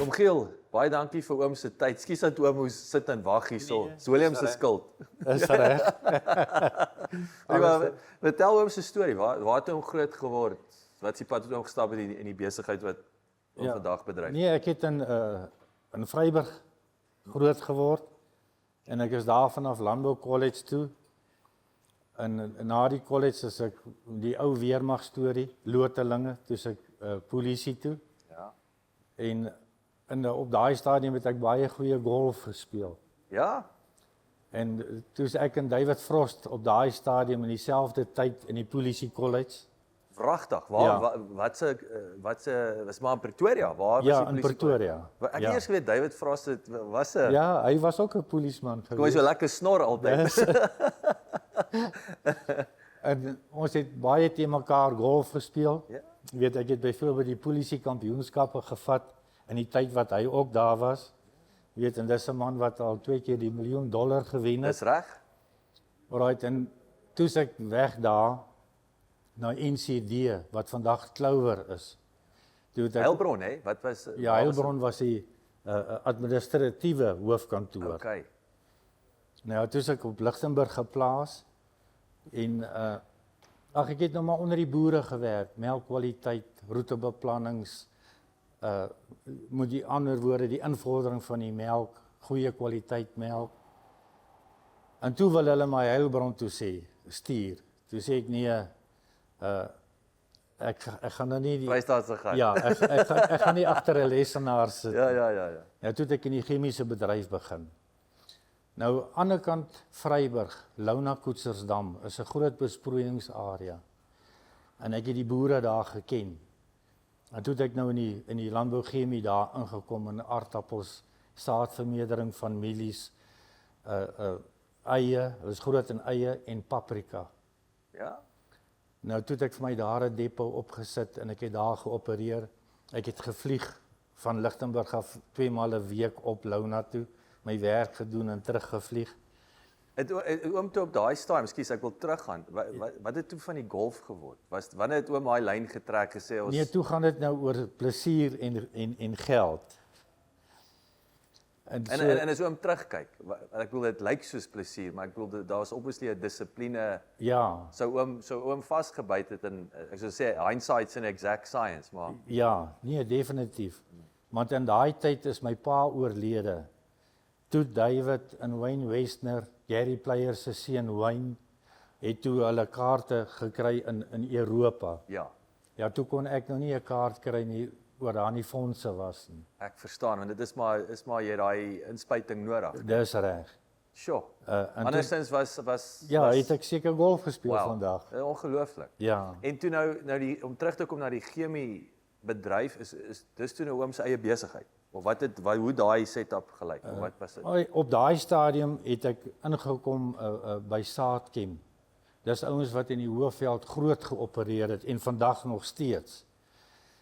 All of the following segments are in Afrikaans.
Oom Giel, baie dankie vir oom se tyd. Skus dat oom moes sit en wag hierso. Dis Willem se skuld. Is reg. Vertel oom se storie. Waar het hom groot geword? Wat is die pad wat hom gestap het in die besigheid wat hom vandag bedryf? Nee, ek het in Vryburg groot geword en ek is daar vanaf Landbou College toe. En na die college is ek die ou weermag storie, lotelinge, toe ek polisie toe. Ja. En op daai stadium het ek baie goeie golf gespeel. Ja? En toe ek en David Frost op daai stadium in dieselfde tyd in die polisie college. Wragtig. Waar wat se was maar in Pretoria, waar was Ja, die in polisie? Pretoria. Ek het eers geweet David Frost was 'n Ja, hy was ook 'n polisieman kom hy geweest. so lekker snor altyd. En ons het baie te mekaar golf gespeel. Ja. Jy weet, ek het byvoorbeeld die polisie kampioenskappe gevat in die tyd wat hy ook daar was. Jy weet, en dis 'n man wat al 2 keer die $1 miljoen gewen het. Dis reg? Alright, en toe ek weg daar na NCD wat vandag Clover is. Toe het ek Heilbron, hè? Wat was Ja, Heilbron was die administratiewe hoofkantoor. Okay. Nou, toe is ek op Lichtenburg geplaas en ek het nou maar onder die boere gewerk, melkkwaliteit, roetebeplannings, moet die ander woorde, die invordering van die melk, goeie kwaliteit melk. En toe wil hulle my Heilbron toe stuur. Toe sê ek nee, ek gaan nou nie die Vrystaatse gaan. Ja, ek gaan nie agter 'n lesenaar sit. Ja. Nou toe het ek in die chemiese bedryf begin. Nou aan die ander kant Vryburg, Louna Koetsersdam is 'n groot besproeiingsarea. En ek het die boere daar geken. En toe het ek nou in die landbouchemie daar ingekom in aardappels, saadvermeerdering van mielies, eie, hulle is groot in eie en paprika. Ja. Nou toe het ek vir my daar 'n depot opgesit en ek het daar geopereer. Ek het gevlieg van Lichtenburg af 2 maal 'n week op Louna toe, my werk gedoen en teruggevlieg. Het oom toe op daai stadium, skus ek wil teruggaan. Wat het toe van die golf geword? Wanneer het oom daai lyn getrek gesê ons Nee, toe gaan dit nou oor plesier en geld. En as oom terugkyk, ek bedoel dit lyk soos plesier, maar ek bedoel daar's obviously 'n dissipline. Ja, Sou oom vasgebyt het in ek sou sê hindsight's an exact science, maar ja, nee, definitief. Want in daai tyd is my pa oorlede. Toe David en Wayne Westner, Gary Player se seun Wayne, het toe hulle kaarte gekry in Europa. ja, Ja, toe kon ek nou nie 'n kaart kry nie oor daar nie fondse was nie. ek verstaan want dit is maar jy daai inspuiting nodig. Dis reg. Sure. En Andersins was ja, het ek seker golf gespeel wow, vandag. Ongelooflik. Ja. En toe nou om terug te kom na die chemie bedryf is dis toe nou oom se eie besigheid. Of hoe daai setup gelyk? Of wat was dit? Op daai stadium het ek ingekom by Saadchem. Dis ouens wat in die Hoëveld groot geopereer het en vandag nog steeds.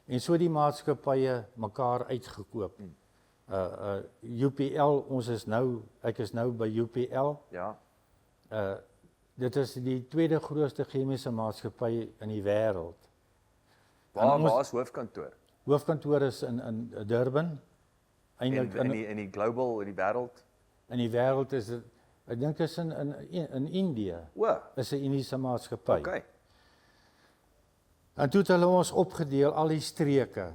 En so die maatskappye mekaar uitgekoop. UPL, ek is nou by UPL. Ja. Dit is die tweede grootste chemiese maatskappy in die wêreld. Waar is hoofkantoor? Hoofkantoor is in Durban. Eintlik In die global in die wêreld. in die wêreld is dit, ek dink is in Indië. O, Is 'n Indiese maatskappy. okay. En toe het hulle ons opgedeel al die streke.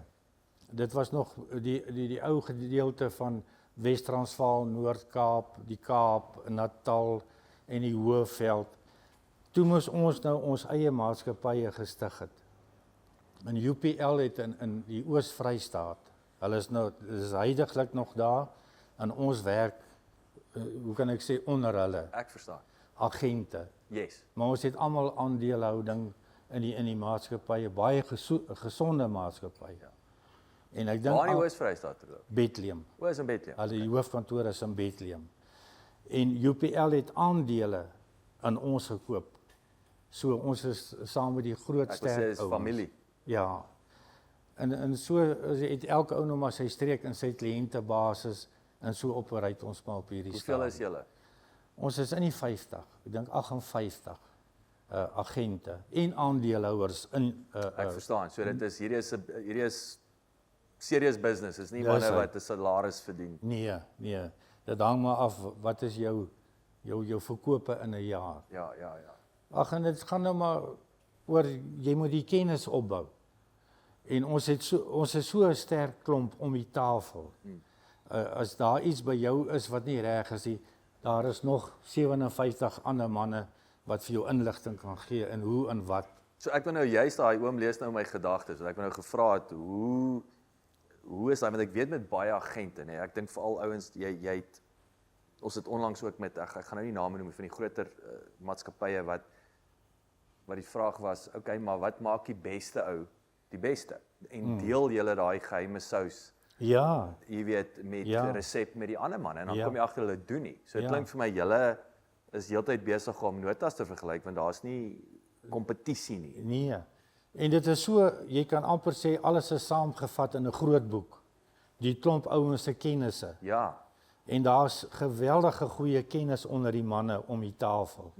Dit was nog die ou gedeelte van Wes-Transvaal, Noord-Kaap, die Kaap, Natal en die Hoëveld. Toe moes ons nou ons eie maatskappye gestig het. En UPL het in die Oos-Vrystaat. Hulle is heidaglik nog daar en ons werk, hoe kan ek sê, onder hulle, Ek verstaan. agente. Yes. Maar ons het almal aandelehouding in die maatskappye, baie gesonde maatskappye. En ek dink Waar in die Oos-Vrystaat toe? Bethlehem. O, is in Bethlehem. Hulle die hoofkantoor is in Bethlehem. En UPL het aandele aan ons gekoop. So ons is saam met die groot Ek wil sê sterk is ouens. familie. Ja. En so het elke ou nou maar sy streek in sy kliëntebasis en so operate ons maar op hierdie Hoeveel is julle? Ons is in die 50, ek dink 58 agente en aandeelhouers in Ek verstaan. So dit is hierdie is serious business, is nie Dis manne hy. wat 'n salaris verdien. Nee. Dit hang maar af wat is jou verkope in 'n jaar. Ja. Ag, en dit gaan nou maar oor jy moet die kennis opbou. En ons is so 'n sterk klomp om die tafel. As daar iets by jou is wat nie reg is nie, daar is nog 57 ander manne wat vir jou inligting kan gee en hoe en wat. So ek wil nou juist daai oom lees nou my gedagtes. Ek wil nou gevra het hoe is daai, want ek weet met baie agente, nee, ek dink veral ouens jy het ons het onlangs ook met ek gaan nou nie name noem van die groter maatskappye wat die vraag was, okay, maar wat maak die beste ou die beste? En deel julle daai geheime sous, Ja, jy weet, met resep met die ander manne en dan Ja. kom jy agter hulle doen nie. So dit Ja. klink vir my julle is heeltyd besig om notas te vergelyk want daar's nie kompetisie nie. nee. En dit is so, jy kan amper sê alles is saamgevat in 'n groot boek. Die klomp ouens se kennisse. Ja. En daar's geweldige goeie kennis onder die manne om die tafel.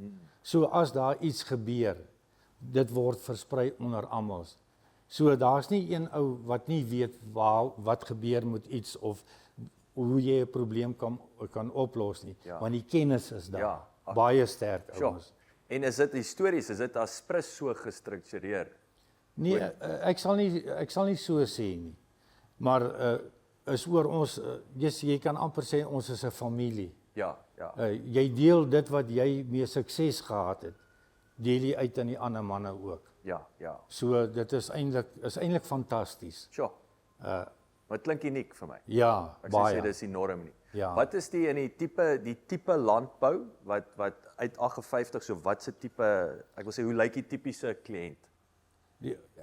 So as daar iets gebeur, dit word versprei onder almal. So daar's nie een ou wat nie weet wat gebeur met iets of hoe jy 'n probleem kan oplos nie, Ja. want die kennis is daar. Ja. Baie sterk Sure. ouens. En is dit histories, is dit as prins so gestruktureer? Nee, ek sal nie so sê nie. Maar is oor ons jy kan amper sê ons is 'n familie. Ja. Jy deel dit wat jy mee sukses gehad het, deel jy uit aan die ander manne ook. Ja. So dit is eintlik fantasties. Sure. Maar dit klink uniek vir my. Ja, Ek sê baie. dis enorm nie. Ja. Wat is die tipe landbou wat uit 58 so wat se tipe, ek wil sê hoe lyk die tipiese kliënt?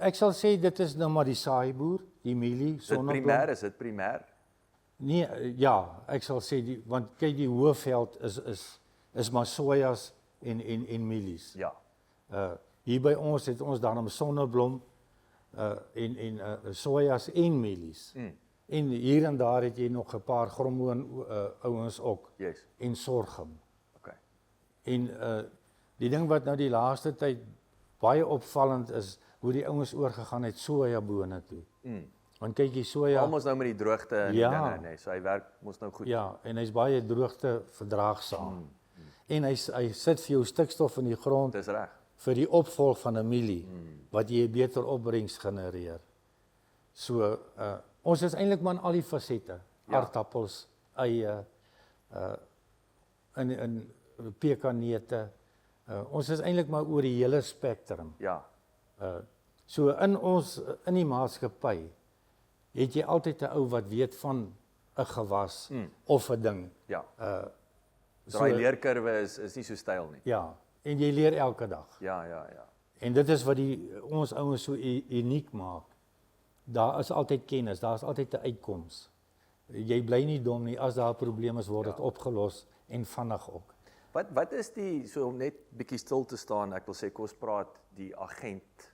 Ek sal sê dit is nou maar die saaiboer, die mielie, sonneblom. Is dit primêr? Nee, ja, ek sal sê want kyk die Hoëveld is maar sojas en mielies. Ja. Hier by ons het ons dan 'n sonneblom en sojas en mielies. En hier en daar het jy nog 'n paar grommoon ouens ook. Yes. En sorghum. Okay. En die ding wat nou die laaste tyd baie opvallend is, hoe die ouens oorgegaan het sojabone toe. Want kyk jy soja. Almos nou met die droogte en Ja. die dinge, nee, so hy werk mos nou goed. Ja, en hy's baie droogte verdraagsaam. En hy sit vir jou stikstof in die grond Dis reg. vir die opvolg van 'n mielie wat jy 'n beter opbrengs genereer. So ons is eintlik maar in al die fasette. Ja. Aardappels, eie, in pekanneute. Ons is eintlik maar oor die hele spektrum. Ja. So in die maatskappy het jy altyd 'n ou wat weet van 'n gewas of 'n ding. Ja. So Daai leerkurwe is nie so styl nie. ja, en jy leer elke dag. Ja. En dit is wat ons ouens so uniek maak. Daar is altyd kennis, daar is altyd 'n uitkoms. Jy bly nie dom nie, as daar 'n probleem is, word dit opgelos en vinnig ook. Wat is die, so om net bietjie stil te staan, ek wil sê kom ons praat die agent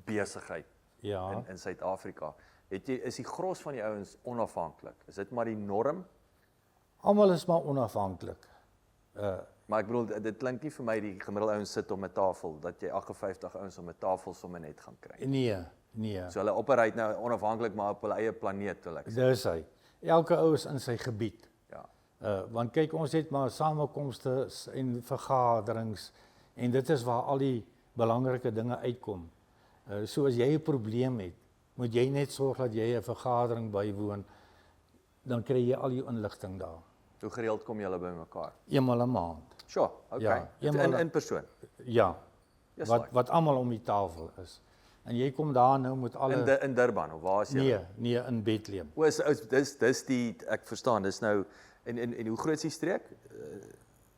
besigheid Ja. in Suid-Afrika. Is die gros van die ouens onafhanklik? Is dit maar die norm? Almal is maar onafhanklik. Maar ek bedoel dit klink nie vir my die gemiddelde ouens sit om 'n tafel dat jy 58 ouens om 'n tafel sommer net gaan kry. Nee. So hulle operate nou onafhanklik maar op hulle eie planeet, wil ek sê. Dis hy. Elke ou is in sy gebied. Ja. Want kyk, ons het maar samekomste en vergaderings en dit is waar al die belangrike dinge uitkom. So as jy 'n probleem het, moet jy net sorg dat jy 'n vergadering bywoon, dan kry jy al die inligting daar. Hoe gereeld kom julle bymekaar? Eenmal 'n maand. Sure, okay. Ja, in persoon. Ja. Yes, Wat almal om die tafel is. En jy kom daar nou met alle in Durban of waar is jy? Nee, in Bethlehem. O, dis die ek verstaan, dis nou en hoe groot is die streek?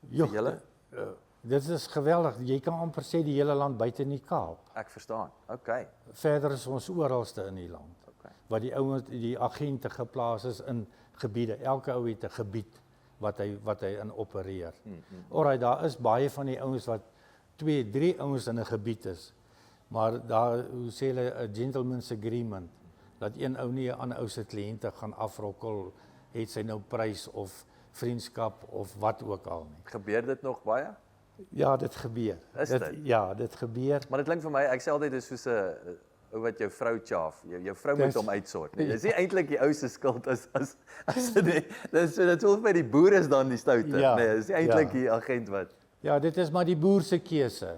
Joh, julle? Dit is geweldig. Jy kan amper sê die hele land buite in die Kaap. Ek verstaan. Okay. Verder is ons oralste in die land. Okay. Waar die agente geplaas is in gebiede. Elke ou het 'n gebied wat hy in opereer. Alraai, daar is baie van die ouens wat 2, 3 ouens in 'n gebied is. Maar daar, hoe sê hulle, 'n gentleman's agreement dat een ou nie 'n ander ou se kliënte gaan afrokkel, het sy nou prys of vriendskap of wat ook al nie. Gebeur dit nog baie? Ja, dit gebeur. Is dit? Ja, dit gebeur. Maar dit klink vir my, ek sê altyd dis soos 'n ou wat jou vrou chaaf. Jou vrou moet Dis- hom uitsort. Nee. Dis nie eintlik die ou se skuld as dit voel vir die boer is dan die stoute. Ja, Nee, dis nie eintlik ja. die agent wat. Ja, dit is maar die boer se keuse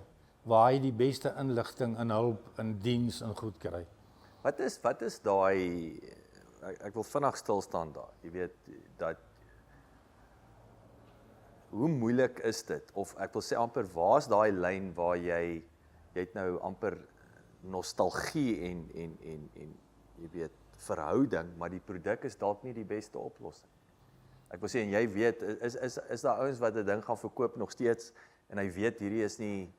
waar hy die beste inligting en hulp en diens en goed kry. Wat is daai ek wil vinnig stil staan daar. Jy weet dat hoe moeilik is dit of ek wil sê amper waar's daai lyn waar jy het nou amper nostalgie en jy weet verhouding, maar die produk is dalk nie die beste oplossing. Ek wil sê en jy weet is daar ouens wat 'n ding gaan verkoop nog steeds en hy weet hierdie is nie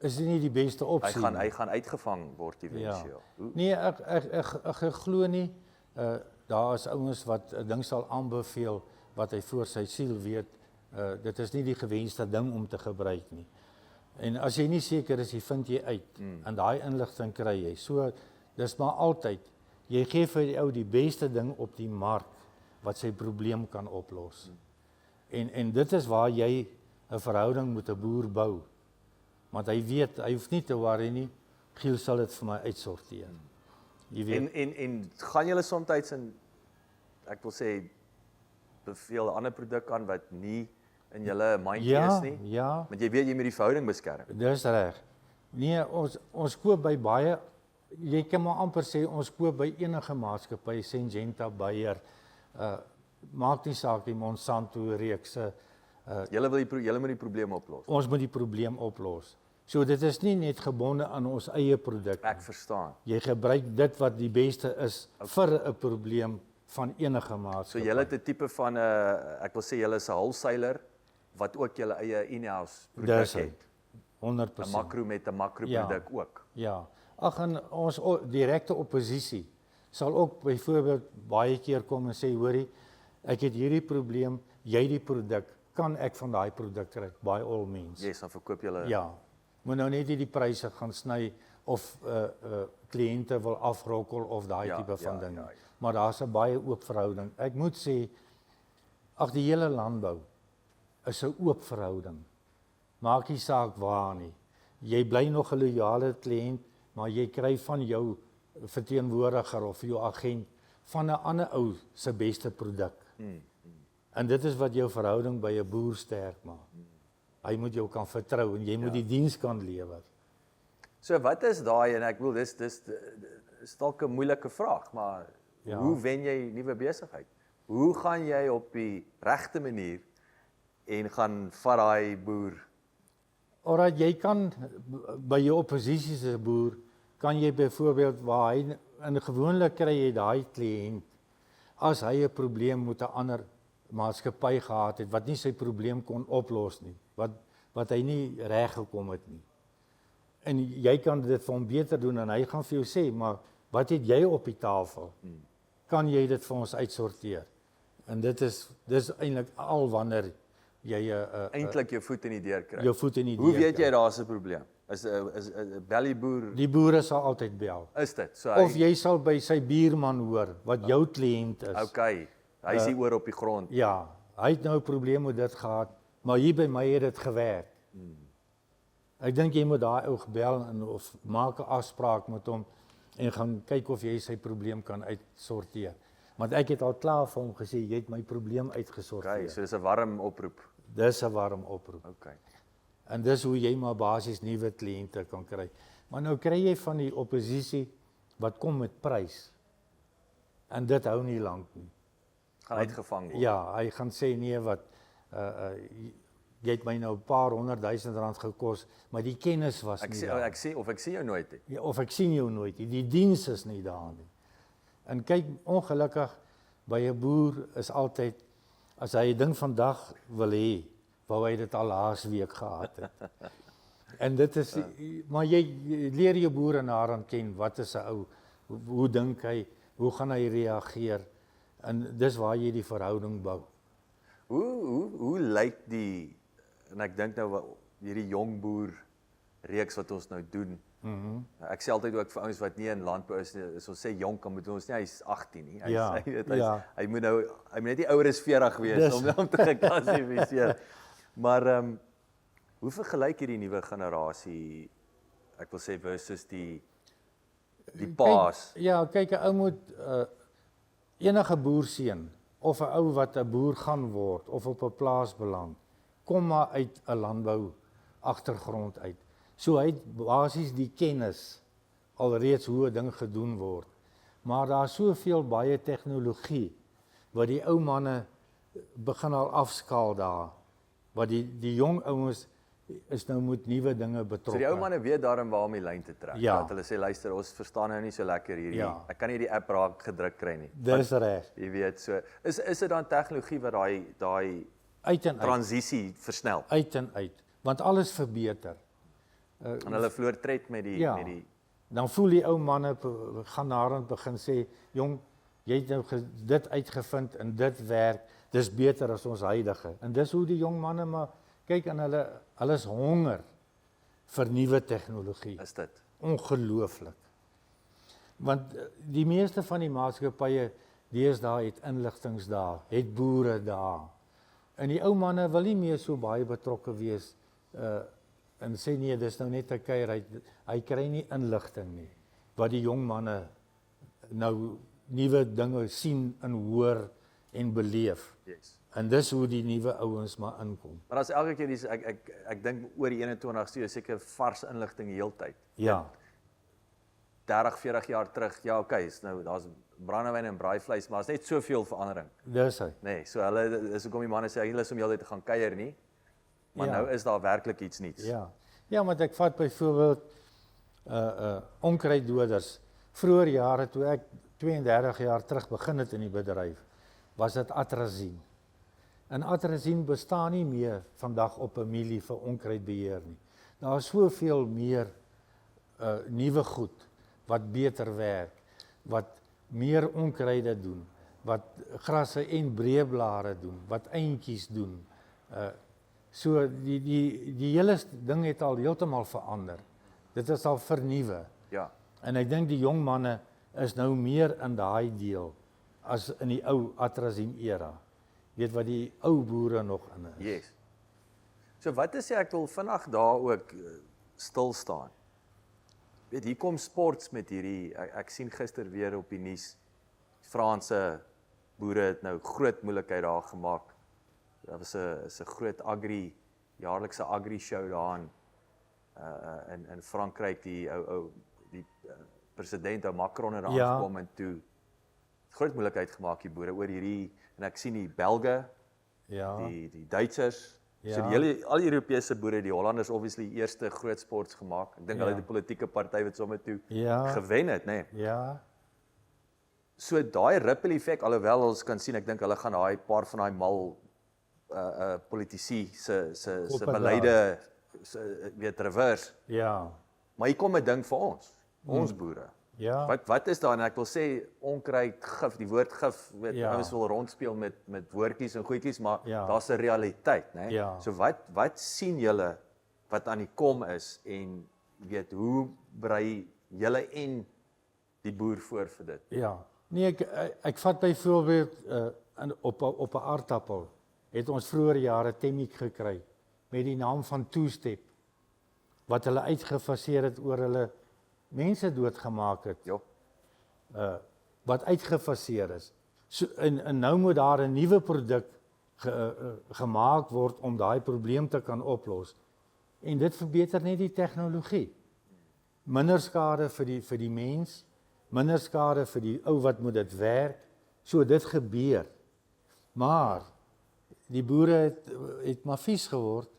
Is dit nie die beste opsie nie? hy gaan uitgevang word eventueel. Ja. Nee, ek glo nie daar is ouens wat 'n ding sal aanbeveel wat hy voor sy siel weet. Dit is nie die gewenste ding om te gebruik nie. En as jy nie seker is, jy vind jy uit. En daai inligting kry jy. So dis maar altyd jy gee vir die ou die beste ding op die mark wat sy probleem kan oplos. En dit is waar jy 'n verhouding met 'n boer bou. Want hy weet, hy hoef nie te worry nie. Giel sal dit vir my uitsorteer. Jy weet. En gaan julle soms in ek wil sê beveel 'n ander produk aan wat nie in julle mandjie is nie? Ja, Want jy weet jy moet die verhouding beskerm. dis reg. Nee, ons koop by baie jy kan maar amper sê ons koop by enige maatskappy, Syngenta, Bayer, maak nie saak die Monsanto reekse, Julle moet die probleem oplos. ons moet die probleem oplos. So dit is nie net gebonde aan ons eie produk. Ek verstaan. Jy gebruik dit wat die beste is vir 'n probleem van enige So maatskappy. julle het 'n tipe van 'n ek wil sê julle is 'n wholesaler wat ook julle eie in-house produk Dis hy. het. 100%. 'n makro met 'n makro produk ook. Ja. Ag en ons direkte oppositie sal ook byvoorbeeld baie keer kom en sê hoorie, ek het hierdie probleem, jy die produk, kan ek van daai produk kry by all means. Yes, dan verkoop julle. Ja. Moet nou net nie die pryse gaan sny of kliënte wil afrokkel of daai Ja, tipe van ja, ding. ja. Maar daar's 'n baie oop verhouding. Ek moet sê ag die hele landbou is 'n oop verhouding. Maak nie saak waar nie. Jy bly nog 'n loyale kliënt, maar jy kry van jou verteenwoordiger of jou agent van 'n ander ou se beste produk. En dit is wat jou verhouding by 'n boer sterk maak. Hy moet jou kan vertrou en jy moet die diens kan lewer. So wat is daai en ek wil dis dalk 'n moeilike vraag, maar Ja. hoe wen jy nuwe besigheid? Hoe gaan jy op die regte manier en gaan vat daai boer? Alraai, jy kan by jou oppositie se boer kan jy byvoorbeeld waar hy in gewoonlik kry jy daai kliënt as hy 'n probleem met 'n ander maatskappy gehad het wat nie sy probleem kon oplos nie, wat hy nie reg gekom het nie. En jy kan dit vir hom beter doen en hy gaan vir jou sê, maar wat het jy op die tafel? Kan jy dit vir ons uitsorteer? En dis eintlik al wanneer jy Eintlik jou voet in die deur kry. jou voet in die Hoe deur weet kry. jy daar's 'n probleem? Is 'n bellyboer Die boere sal altyd bel. is dit? So Of jy sal by sy buurman hoor wat jou kliënt is. okay, hy is hier oor op die grond. Ja, hy het nou 'n probleem met dit gehad, maar hier by my het dit gewerk. Ek dink jy moet daai ou gebel en of maak 'n afspraak met hom en gaan kyk of jy sy probleem kan uitsorteer. Want ek het al klaar vir hom gesê jy het my probleem uitgesorteer. Okay, so dis 'n warm oproep. Dis 'n warm oproep. Okay. En dis hoe jy maar basies nuwe kliënte kan kry. Maar nou kry jy van die oppositie wat kom met prys. En dit hou nie lank nie. Gaan uitgevang word. Ja, hy gaan sê nee wat jy het my nou 'n paar 100 000 rand gekos, maar die kennis was nie daar. Ek sien jou nooit nie. Ja, of ek sien jou nooit nie. Die diens is nie daar nie. En kyk, ongelukkig by 'n boer is altyd as hy 'n ding vandag wil hê, wou hy dit al laas week gehad het. En dit is maar jy leer jou boere daaraan ken, wat is 'n ou, hoe dink hy, hoe gaan hy reageer? En dis waar jy die verhouding bou. Hoe lyk die en ek dink nou hierdie jong boer reeks wat ons nou doen. Ek sê altyd ook vir ouens wat nie in landbou is nie, as ons sê jonk, dan moet ons nie hy's 18 nie. Hy moet net nie ouer as 40 wees om te geklassifiseer. Maar hoe vergelyk hierdie nuwe generasie, ek wil sê versus die die paas. Kyk 'n ou moet enige boerseun of 'n ou wat 'n boer gaan word of op 'n plaas beland, kom maar uit 'n landbou agtergrond uit. So hy het basies die kennis alreeds hoe 'n ding gedoen word. Maar daar's soveel baie tegnologie wat die ou manne begin al afskaal daar. Wat die jong ouens is nou met nuwe dinge betrokke. So die ou manne weet daarom waar om die lyn te trek. Ja. Dat hulle sê luister, ons verstaan nou nie so lekker hierdie. Ja. Ek kan nie die app raak gedruk kry nie. Dis reg. Jy weet, so is dit dan tegnologie wat daai Uit en uit. transisie versnel. Uit en uit. Want alles verbeter. En hulle verloor tred met die Ja. met die Dan voel die ou manne gaan daar en begin sê, jong, jy het nou dit uitgevind en dit werk, dis beter as ons huidige. En dis hoe die jong manne maar kyk aan hulle is honger vir nuwe tegnologie. is dit. Ongelooflik. Want die meeste van die maatskappye deesdae het inligtingsdae, het boere daar. En die ou manne wil nie meer so baie betrokke wees en sê nee, dis nou net 'n kuier, hy kry nie inligting nie. Wat die jong manne nou nuwe dinge sien en hoor en beleef. Yes. En dis hoe die nuwe ouens maar inkom. Maar as elke keer dis ek dink oor die 21ste is seker vars inligting die heeltyd. Ja, 30, 40 jaar terug, ja okay, nou daar's brandewyn en braaivleis, maar is net soveel verandering. dis hy. Nee, so hulle is hoekom die manne sê hulle is om heeltyd te gaan kuier nie. Maar Ja. nou is daar werklik iets nuuts. Ja, want ek vat byvoorbeeld onkruiddoders. Vroeger jare toe ek 32 jaar terug begin het in die bedryf, was dit atrazine. En atrazine bestaan nie meer vandag op 'n mielie vir onkruidbeheer nie. Daar is soveel meer nuwe goed wat beter werk, wat meer onkruide doen, wat grasse en breeblare doen, wat eintjies doen. So die hele ding het al heeltemal verander. Dit is al vernuwe. Ja. En ek dink die jong manne is nou meer in daai deel as in die ou atrazine era. Weet wat die ou boere nog in is. Yes. So wat is ek wil vinnig daar ook stil staan. Weet hier kom sports met hierdie ek sien gister weer op die nuus Franse boere het nou groot moeilikheid daar gemaak. Daar was 'n groot jaarlikse agri show daar in Frankryk die president Macron het Ja. aangekom en toe groot moeilikheid gemaak die boere oor hierdie en ek sien die Belge, Ja. die Duitsers, Ja. so al die Europese boere, die Hollanders obviously eerste groot sports gemaak. Ek dink Ja. hulle het 'n politieke party wat sommer toe Ja. gewen het, nê. Ja. So daai ripple effek alhoewel ons kan sien, ek dink hulle gaan daai paar van daai mal politici se Koppe beleide weet reverse. Ja. Maar hier kom 'n ding vir ons boere. Ja. Wat is daar en ek wil sê onkruid gif, die woord gif, weet Ja. ouens wil rondspeel met woordjies en goedjies, maar Ja. daar's 'n realiteit, né? Ja. So wat sien julle wat aan die kom is en weet hoe berei julle en die boer voor vir dit? Ja. Nee, ek vat byvoorbeeld op 'n aardappel het ons vroeër jare Temiek gekry met die naam van Two-Step wat hulle uitgefaseer het oor hulle mense doodgemaak het. Jo. Wat uitgefaseer is. So en nou moet daar 'n nuwe produk gemaak word om daai probleem te kan oplos. En dit verbeter net die tegnologie. Minder skade vir die mens, minder skade vir die ou wat moet dit werk. So dit gebeur. Maar die boere het maar vies geword.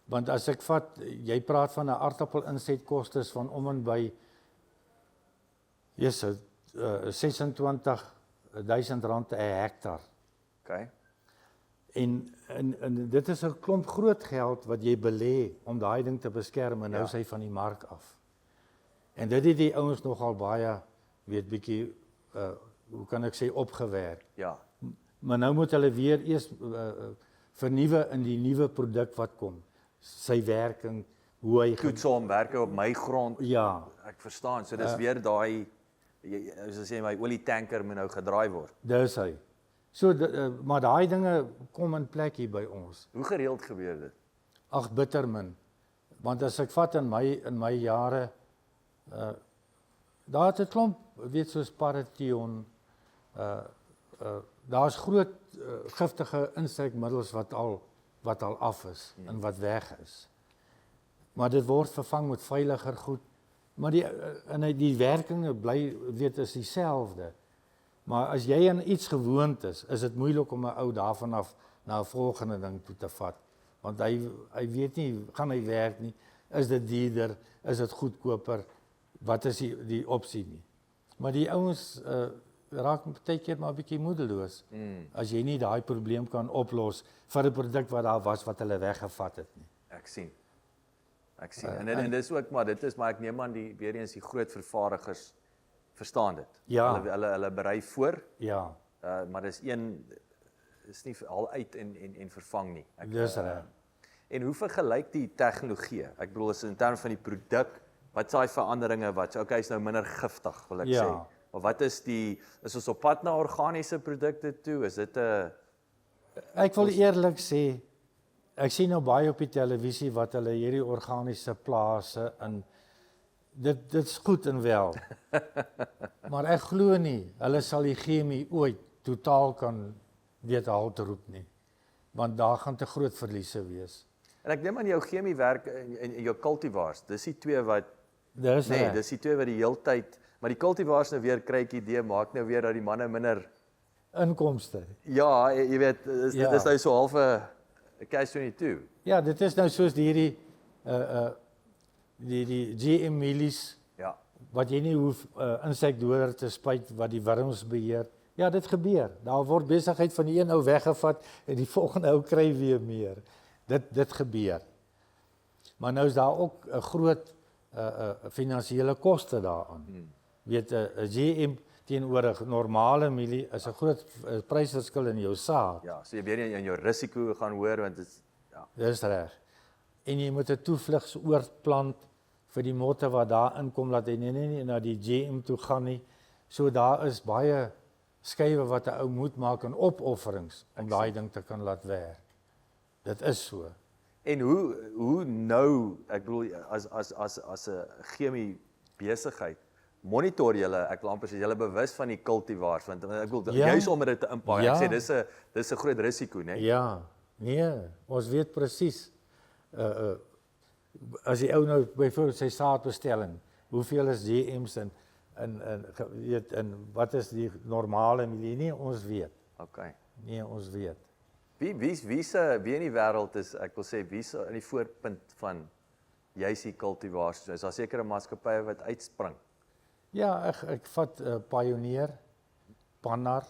Want as ek vat, jy praat van 'n aardappel insetkostes van om en by 26.000 rand 'n hektaar. Okay. En dit is 'n klomp groot geld wat jy belê om daai ding te beskerm en nou Ja. is hy van die mark af. En dit het die ouens nogal baie bietjie hoe kan ek sê opgewerk. Ja. Maar nou moet hulle weer eers vernuwe in die nuwe produk wat kom. Sy werking, hoe hy Toets hom werke op my grond. Ja, Ek verstaan. So dis weer daai soos sê my olietanker moet nou gedraai word. dis hy. So maar daai dinge kom in plek hier by ons. Hoe gereeld gebeur dit? Ag bitter min. Want as ek vat in my jare daar het 'n klomp, weet soos Parathion, daar's groot giftige insekmiddels wat al af is en wat weg is. Maar dit word vervang met veiliger goed. Maar die werkinge bly weet is dieselfde. Maar as jy aan iets gewoond is dit moeilik om 'n ou daarvan af na 'n volgende ding toe te vat. Want hy weet nie, gaan hy werk nie, is dit duurder, is dit goedkoper, wat is die opsie nie. Maar die ouens raak baie keer maar 'n bietjie moedeloos, as jy nie daai probleem kan oplos vir 'n produk wat daar was, wat hulle weggevat het nie. Ek sien. En dis ook, maar ek neem aan weer eens die groot vervaardigers verstaan dit. Ja. Hulle berei voor, Ja, maar dis is nie al uit en vervang nie. dis reg. En hoe vergelyk die tegnologie? Ek bedoel, is in terme van die produk, wat is daai veranderinge wat okay, is nou minder giftig, wil ek sê. Maar wat is ons op pad na organiese produkte toe? Is dit 'n Ek wil eerlik sê, ek sien nou baie op die televisie wat hulle hierdie organiese plase en dit's goed en wel. Maar ek glo nie hulle sal die chemie ooit totaal kan weet halt roep nie. Want daar gaan te groot verliese wees. En ek neem aan jou chemie werk en jou cultivars, dis die twee wat Dis die twee wat die heeltyd, maar die cultivars nou weer kry ek idee, maak nou weer dat die manne minder inkomste. Ja, jy weet, dit is nou so half 'n catch-22. Ja, dit is nou soos die GM mielies, Ja. wat jy nie hoef insekdoder te spuit wat die wurms beheer. Ja, dit gebeur. Daar word besigheid van die een ou weggevat en die volgende ou kry weer meer. Dit gebeur. Maar nou is daar ook 'n groot finansiële koste daaraan. Weet 'n GM teenoor 'n normale mielie is 'n groot prysverskil in jou saad. Ja, so jy weet nie in jou risiko gaan hoor want dit Dis reg. En jy moet 'n toevlugsoord plant vir die motte wat daar inkom, laat hy nie na die GM toe gaan nie. So daar is baie skuwe wat 'n ou moet maak en opofferings om daai ding te kan laat werk. Dit is so. En hoe nou, ek bedoel as 'n chemie besigheid, monitor julle, ek wil amper sê julle bewus van die cultivars, want ek bedoel juis om dit te impact. Ek sê dis 'n groot risiko, né? Ja. Nee, ons weet presies. As die ou nou byvoorbeeld sy saadbestelling, hoeveel is GM's en weet en wat is die normale mielie? Nee, ons weet. Okay. Nee, ons weet. Wie in die wêreld is, ek wil sê, wie in die voorpunt van juis die cultivars? Is daar sekere maatskappye wat uitspring? Ja, ek vat Pioneer, Pannar.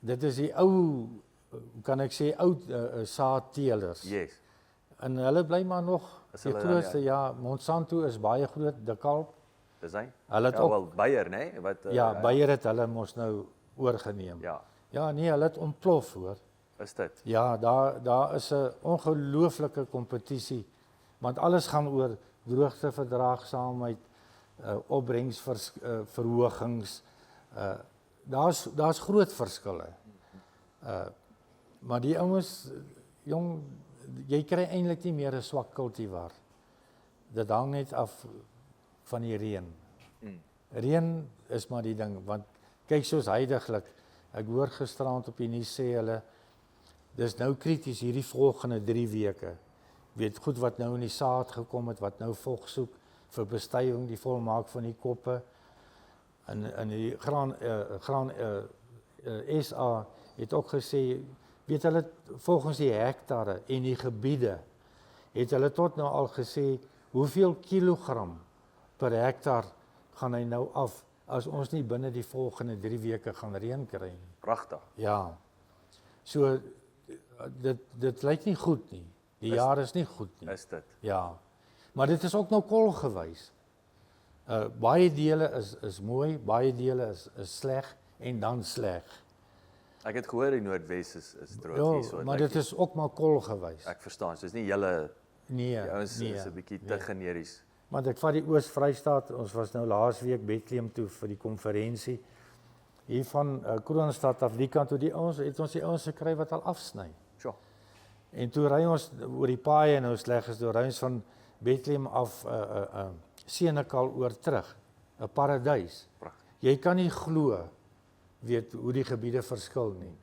Dit is die ou, kan ek sê, ou saadteelers. Yes. En hulle bly maar nog die grootste, ja, Monsanto is baie groot, Dekalb. Dis hy? Hulle het wel Bayer, né? Ja, Bayer het hulle mos nou oorgeneem. Ja. Ja, nee, hulle het ontplof, hoor. Is dit? Ja, daar is 'n ongelooflike kompetisie, want alles gaan oor droogteverdraagsaamheid, opbrengsverhogings. Daar's groot verskille. Maar die ouens, jong, jy kry eintlik nie meer 'n swak kultivar. Dit hang net af van die reën. Reën is maar die ding, want kyk soos huidiglik, ek hoor gisterand op die nuus sê hulle, dis nou krities hierdie volgende 3 weke. Weet goed wat nou in die saad gekom het, wat nou vog soek vir bestuiving, die volmaak van die koppe. En die graan SA het ook gesê, weet hulle, volgens die hektare en die gebiede, het hulle tot nou al gesê, hoeveel kilogram per hektaar gaan hy nou af, as ons nie binne die volgende 3 weke gaan reën kry nie. Pragtig. Ja. So, dit lyk nie goed nie. Die jaar is nie goed nie. Is dit? Ja. Maar dit is ook nou kolgewys. Baie dele is mooi, baie dele is sleg en dan sleg. Ek het gehoor die Noordwes is droog Ja, hierso. maar dit is ook maar kolgewys. Ek verstaan, so is nie julle Nee, die ouens is 'n bietjie te generies. Want ek vat die Oos-Vrystaat, ons was nou laasweek Bethlehem toe vir die konferensie. Hier van Kroonstad af die kant toe die ouens gekry wat al afsny. Sjoe. En toe ry ons oor die paaie en nou sleg is, toe ry ons van Bethlehem af Senekal oor terug. 'n paradys. Pragtig. Jy kan nie glo weet hoe die gebiede verskil nie.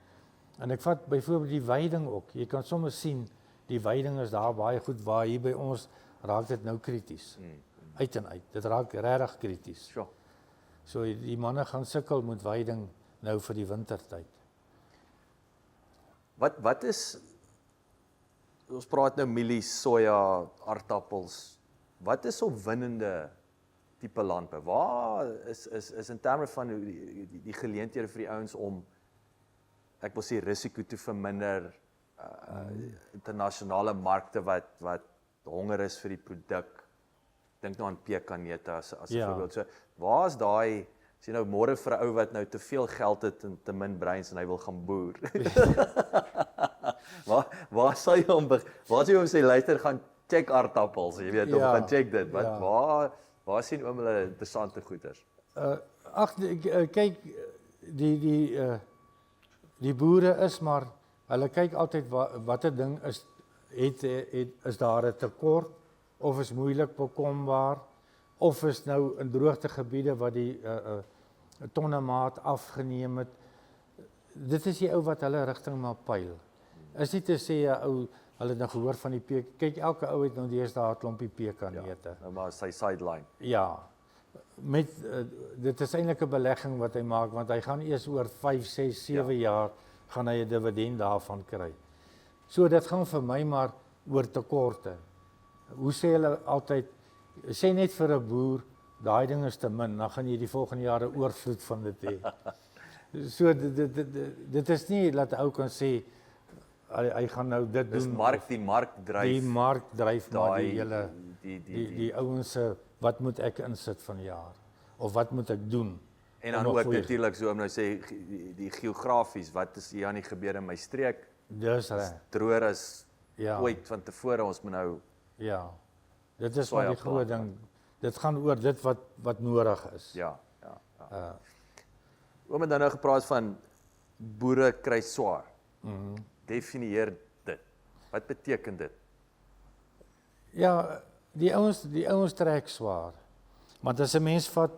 En ek vat byvoorbeeld die veiding ook. Jy kan sommer sien die veiding is daar baie goed, waar hier by ons raak dit nou krities. Uit en uit. Dit raak regtig krities. Sure. So die manne gaan sukkel met veiding nou vir die wintertyd. Wat is, ons praat nou mielies, soja, aardappels. Wat is opwindende tipe landbou? Waar is in terme van die geleenthede vir die ouens om, ek wil sê, risiko te verminder, internasionale markte wat honger is vir die produk. Dink nou aan pekanneute as 'n voorbeeld. So, waar is daai, as jy nou môre vir 'n ou wat nou te veel geld het en te min breins en hy wil gaan boer. waar sal jy hom sê luister gaan check aardappels, jy weet, of gaan check dit. Waar sien oom hulle interessante goeders? Kyk, die boere is maar, hulle kyk altyd watter ding is daar 'n tekort, of is moeilik bekombaar, of is nou in droogtegebiede wat die tonnemaat afgeneem het. Dit is die ou wat hulle rigting maar pyl. Is nie te sê 'n ou, hulle het nou gehoor van die kyk, elke ou het nou deesdae 'n klompie pekanneute. Nou maar sy sideline. Ja, dit is eintlik 'n belegging wat hy maak, want hy gaan eers oor 5, 6, 7 jaar gaan hy 'n dividend daarvan kry. So dit gaan vir my maar oor tekorte. Hoe sê hulle altyd, sê net vir 'n boer, daai ding is te min, dan gaan jy die volgende jaar 'n oorvloed van dit hê. So dit is nie dat ou kan sê hy gaan nou dit doen. Die mark dryf. Die mark dryf maar die hele die ouens se wat moet ek insit vanjaar of wat moet ek doen? En dan ook natuurlik so om nou sê die geografies, wat is hier aan die gebeur in my streek? Dis reg. Droër as ooit van tevore, ons moet nou dit is maar die groot ding. Dit gaan oor dit wat nodig is. Ja. Oom het dan nou gepraat van boere kry swaar. Definieer dit. Wat beteken dit? Ja, die ouens trek swaar. Want as 'n mens vat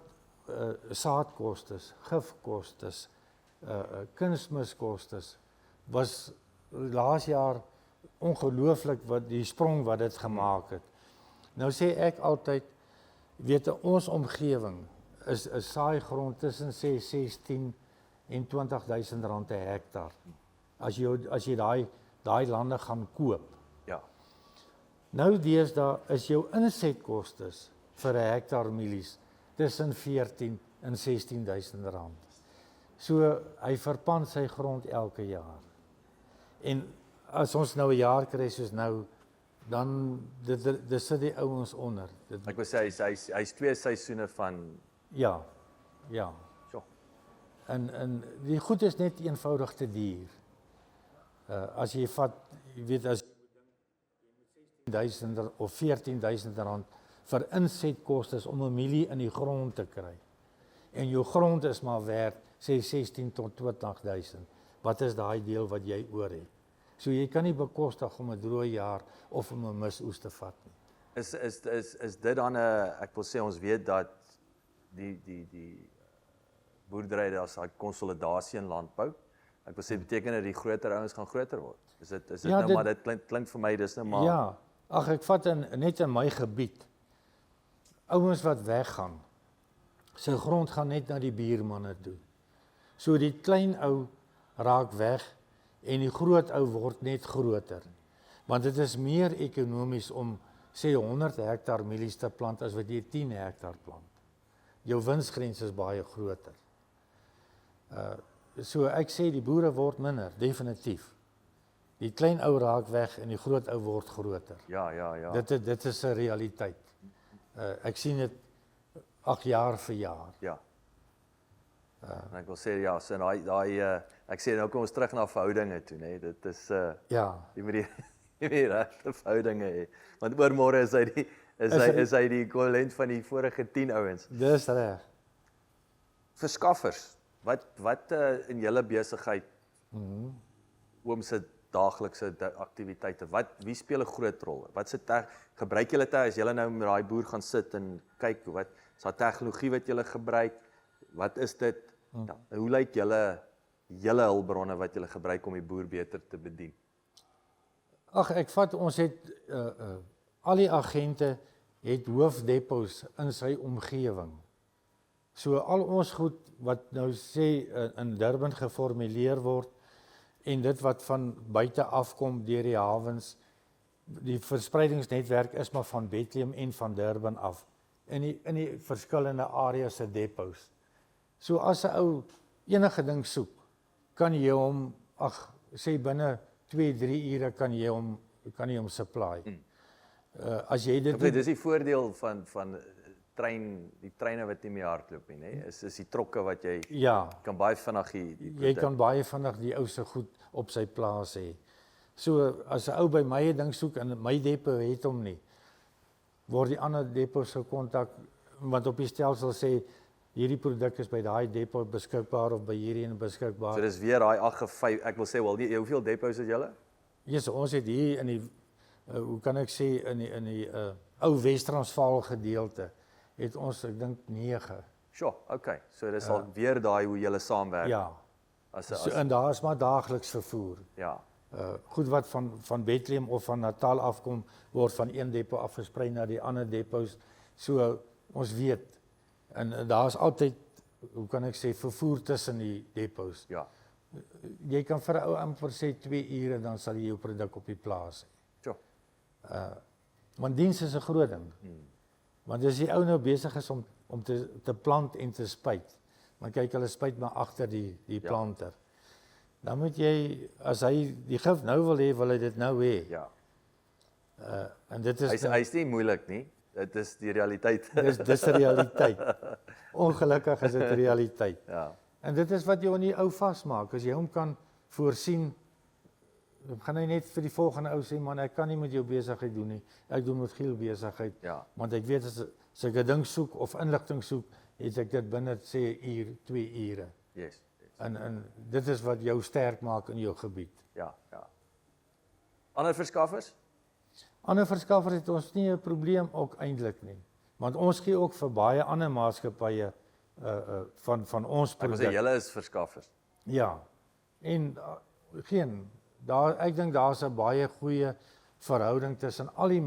saadkostes, gifkostes, kunsmiskostes, was laas jaar ongelooflik wat die sprong wat dit gemaak het. Nou sê ek altyd, weet ons omgewing is 'n saaigrond tussen sê 16 en 20.000 rand per hektaar. As jy daai lande gaan koop. Ja. Nou deesdae is jou insetkostes vir 'n hektaar mielies tussen 14 en 16.000 rand. So hy verpand sy grond elke jaar. En as ons nou 'n jaar kry soos nou, dan dit sit die ouens onder. Ek wil sê hy's 2 seisoene van Ja. So. En die goed is net eenvoudig te duur. As jy vat, jy weet as 16.000 of 14.000 rand vir insetkostes om 'n mielie in die grond te kry. En jou grond is maar werd sê 16 tot 20.000. Wat is daai deel wat jy oor het? So jy kan nie bekostig om 'n droë jaar of om 'n misoes te vat nie. Is dit dan 'n, ek wil sê ons weet dat die boerdery, daar's 'n konsolidasie in landbou. Ek wil sê beteken dit die groter ouens gaan groter word. Is dit Ja, nou maar dit klink vir my dis nou maar Ja, ek vat net in my gebied. Ouens wat weggaan. Sy grond gaan net na die buurmanne toe. So die klein ou raak weg en die groot ou word net groter. Want dit is meer ekonomies om sê 100 hektaar mielies te plant as wat jy 10 hektaar plant. Jou winsgrens is baie groter. So ek sê die boere word minder, definitief. Die klein ou raak weg en die groot ou word groter. Ja. Dit is 'n realiteit. Ek sien dit 8 jaar vir jaar. Ja. En ek wil sê so daai ek sê nou kom ons terug na verhoudinge toe, nê. Dit is jy moet die regte verhoudinge hê. Want oormôre is hy die ekwivalent van die vorige 10 ouens. Dis reg. Verskaffers, wat in julle besigheid oom se daaglikse aktiwiteite, wie speel 'n groot rol? Wat se gebruik julle as julle nou met daai boer gaan sit en kyk Is daar tegnologie wat julle gebruik? Wat is dit? Ja, hoe lyk julle hulpbronne wat julle gebruik om die boer beter te bedien? Ag, ek vat ons het al die agente het hoofdepots in sy omgewing. So al ons goed wat nou sê in Durban geformuleer word en dit wat van buite afkom deur die hawens, die verspreidingsnetwerk is maar van Bethlehem en van Durban af in die verskillende areas se depots. So as 'n ou enige ding soek, kan jy hom sê binne 2-3 ure kan jy hom supply. As jy dit dis die voordeel van die treine wat nie meer hardloop nie, is die trokke wat jy kan baie vinnig jy kan baie vinnig die ou se goed op sy plaas hê. So as 'n ou by my 'n ding soek en my depo het hom nie, word die ander depots gekontak want op die stelsel sê hierdie produk is by daai depo beskikbaar of by hierdie een beskikbaar. So dis weer daai 8-5, ek wil sê hoeveel depots het julle? Ja, so ons het hier in die hoe kan ek sê in die ou Wes-Transvaal gedeelte het ons ek dink 9. Sure, okay. So dis al weer daai hoe julle saamwerk. Ja. En daar is maar daagliks vervoer. Ja. Goed wat van Bethlehem of van Natal afkom word van een depo afgesprei na die ander depots. So ons weet en daar's altyd hoe kan ek sê vervoer tussen die depots. Ja. Jy kan vir 'n ou amper sê 2 ure dan sal jy jou produk op die plaas hê. Sure. Want diens is 'n groot ding. Want as die ou nou besig is om te plant en te spuit, maar kyk hulle spuit maar agter die planter. Dan moet jy as hy die gif nou wil hê, wil hy dit nou hê. Ja. En dit is hy's nie moeilik nie. Dit is die realiteit. Dis die realiteit. Ongelukkig is dit realiteit. Ja. En dit is wat jy in die ou vasmaak. As jy hom kan voorsien, dan gaan hy net vir die volgende ou sê man, ek kan nie met jou besigheid doen nie. Ek doen met Giel besigheid. Ja. Want ek weet as ek 'n ding soek of inligting soek, het ek dit binne sê 1 uur, 2 ure. Yes. En dit is wat jou sterk maak in jou gebied. Ja. Ander verskaffers? Ander verskaffers het ons nie 'n probleem ook eintlik nie. Want ons gee ook vir baie ander maatskappye van ons Ek wil sê produk. julle is verskaffers. Ja. En ek dink daar's 'n baie goeie verhouding tussen al die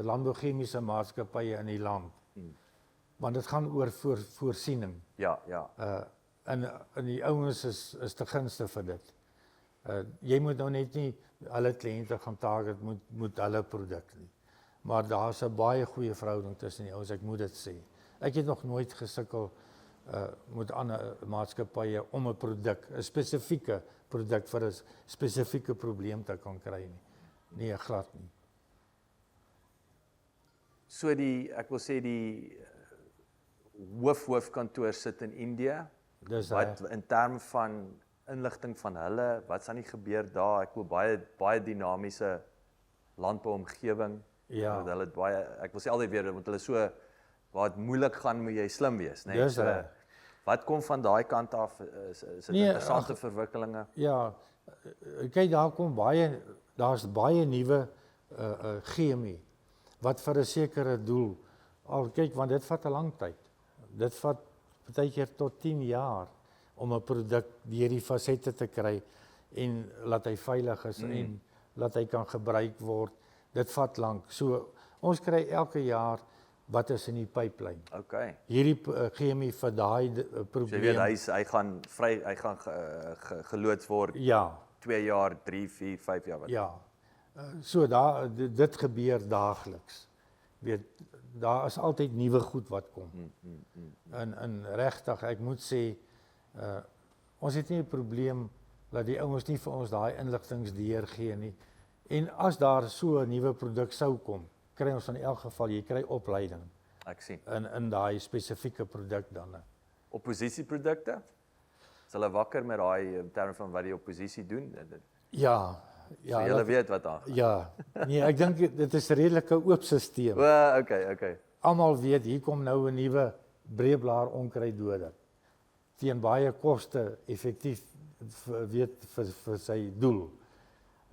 landbouchemiese maatskappye in die land. Want dit gaan oor voorsiening. Ja. En die ouens is te gunste vir dit. Jy moet nou net nie alle kliënte gaan target moet hulle produk nie. Maar daar's 'n baie goeie verhouding tussen die ouens, ek moet dit sê. Ek het nog nooit gesukkel met ander maatskappye om 'n produk, 'n spesifieke produk vir 'n spesifieke probleem te kan kry nie. Nee, glad nie. So ek wil sê die hoofkantoor sit in Indië. Dis Wat in terme van inligting van hulle, wat staan nie gebeur daar? Ek wil baie dinamiese landbouomgewing. Ja. Want hulle baie ek wil sê altyd weer want hulle so waar dit moeilik gaan moet jy slim wees, né? Dis reg. Wat kom van daai kant af? Is dit interessante verwikkelinge? Ja, kyk daar's baie nuwe chemie wat vir 'n sekere doel. Al kyk want dit vat 'n lang tyd. Dit vat partykeer tot 10 jaar om 'n produk deur die fasette te kry en laat hy veilig is en laat hy kan gebruik word. Dit vat lank. So ons kry elke jaar wat is in die pipeline. Okay. Hierdie chemie vir daai probleem. So jy weet hy gaan geloods word. Ja. 2 jaar, 3, 4, 5 jaar wat. Ja. So dit gebeur daagliks. Weet daar is altyd nuwe goed wat kom. En regtig, ek moet sê ons het nie 'n probleem dat die ouens nie vir ons daai inligtings deurgee nie. En as daar so 'n nuwe produk sou kom, kry ons in elk geval jy kry opleiding Ek sien. in daai spesifieke produk dan. Oppositieprodukte? Is hulle wakker met daai in terme van wat die oppositie doen? Ja. So julle weet wat aan. Ja. Nee, ek dink dit is redelik 'n oop stelsel. Okay. Almal weet hier kom nou 'n nuwe breëblaar onkruiddoder. Teen baie koste effektief vir sy doel.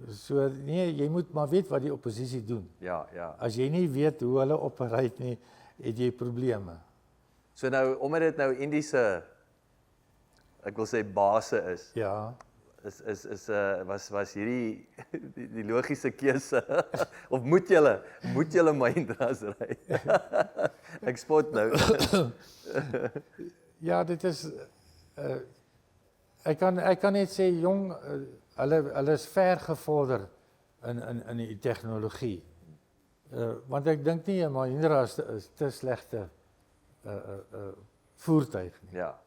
So nee, jy moet maar weet wat die oppositie doen. Ja. As jy nie weet hoe hulle operate nie, het jy probleme. So nou, omdat dit nou Indiese, ek wil sê base is, Ja. was hierdie die logiese keuse of moet julle Mahindras ry? Ek spot nou. Ja, dit is ek kan net sê jong hulle is ver gevorder in die tegnologie. Want ek dink nie 'n Mahindra is te slegte voertuig nie. Ja.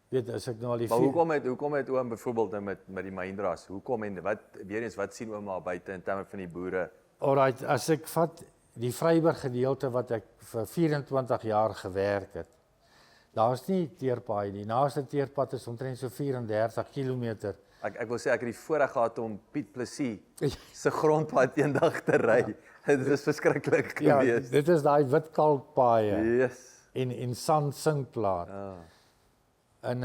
Weet as ek nou al die Maar hoekom het oom byvoorbeeld nou met die Mahindras? Hoekom en wat sien oom daar buite in terme van die boere? Alright, as ek vat die Vryburg gedeelte wat ek vir 24 jaar gewerk het. Daar's nie teerpaai nie. Naaste teerpad is omtrent so 34 km. Ek wil sê ek het die voorreg gehad om Piet Plessis se grondpad eendag te ry. Dit is verskriklik geweest. Ja, dit is daai wit kalkpaaie Yes. en sandsinkplaat. Ja. En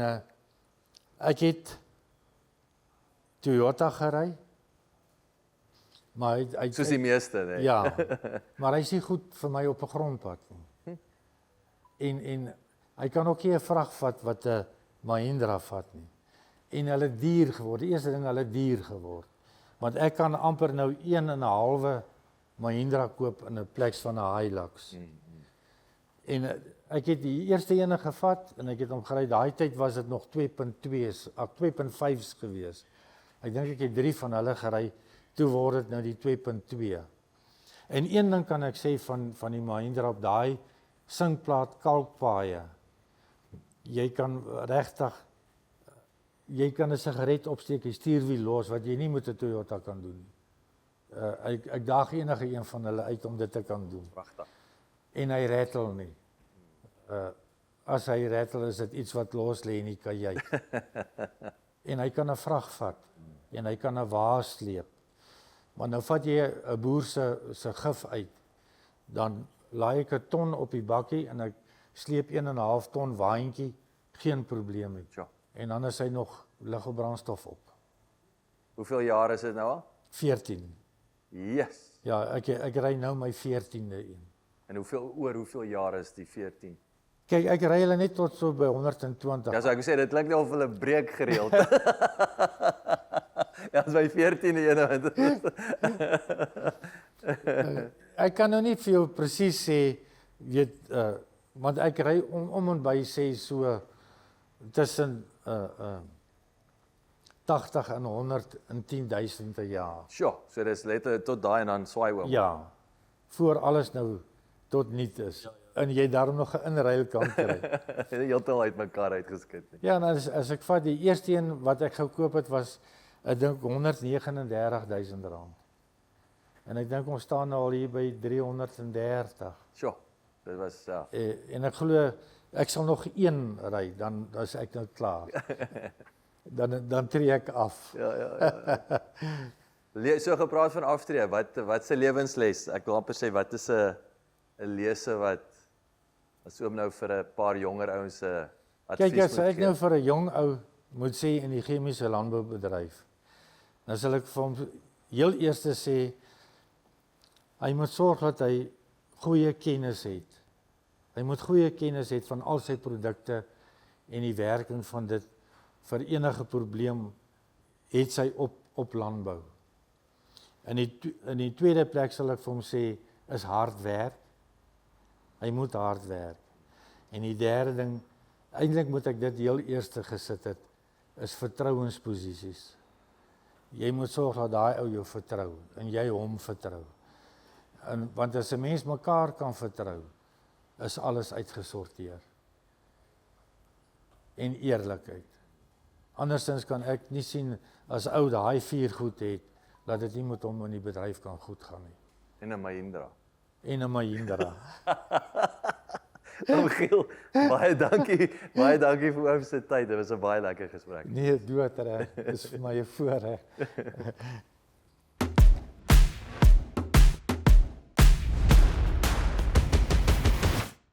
ek het Toyota gery. Maar hy Soos die meeste, né? ja. Maar hy's nie goed vir my op 'n grondpad nie. En hy kan ook nie 'n vrag vat wat 'n Mahindra vat nie. En hulle duur geword. Die eerste ding hulle duur geword. Want ek kan amper nou 1.5 Mahindra koop in 'n plek van 'n Hilux. En ek het die eerste ene gevat en ek het hom gery. Daai tyd was dit nog 2.2's, 2.5's gewees. Ek dink ek het 3 van hulle gery. Toe word dit nou die 2.2. En een ding kan ek sê van die Mahindra op daai sinkplaat kalkpaaie. Jy kan regtig 'n sigaret opsteek, die stuurwiel los wat jy nie met 'n Toyota kan doen nie. Ek daag enige een van hulle uit om dit te kan doen. Pragtig. En hy rattle nie. As hy rattle is dit iets wat los lê in die kajuit. En hy kan 'n vrag vat en hy kan 'n wa sleep. Maar nou vat jy 'n boer se gif uit. Dan laai ek 'n ton op die bakkie en ek sleep 1.5 ton waantjie, geen probleem nie. Ja. En dan is hy nog lig op brandstof op. Hoeveel jaar is dit nou al? 14. Yes. Ja, ek ry nou my 14de een. En hoeveel jaar is die 14? Kyk, ek ry hulle net tot so by 120. Ja, so ek sê dit klink nou of hulle breek gereeld. Ja, as by 14de ene. Ek kan nou nie vir jou presies sê, weet, want ek ry om en by sê so tussen 80 en 110.000 per jaar. Sjoe, so dis letterlik tot daai en dan swaai oom. Ja, voor alles nou tot niet is. En jy daarom nog 'n inruil kan kry. Heeltemal uit mekaar uitgeskit. Ja, en as ek vat die eerste een wat ek gekoop het was ek dink R139.000. En ek dink ons staan nou al hier by 330. Sjoe, dit was ja. En ek glo ek sal nog een ry, dan is ek nou klaar. Dan tree ek af. Ja. So gepraat van aftree, wat se lewensles? Ek wil amper sê wat is 'n lese wat as oom nou vir 'n paar jonger ouens se advies Kyk, as moet ek gee? nou vir 'n jong ou moet sê in die chemiese landboubedryf, dan sal ek vir hom heel eers sê hy moet sorg dat hy goeie kennis het. Hy moet goeie kennis hê van al sy produkte en die werking van dit vir enige probleem het sy op landbou. In die tweede plek sal ek vir hom sê is hard werk. Hy moet hard werk. En die derde ding, eintlik moet ek dit heel eerste gesit het, is vertrouensposisies. Jy moet sorg dat daai ou jou vertrou en jy hom vertrou. Want as 'n mens mekaar kan vertrou, is alles uitgesorteer. En eerlikheid. Andersins kan ek nie sien as ou daai 4 goed het, dat dit nie met hom in die bedryf kan goed gaan nie. En 'n Mahindra. En 'n Mahindra. Oom Giel, baie dankie vir oom se tyd. Dit was 'n baie lekker gesprek. Nee, doodreg. Dis vir my 'n voorreg.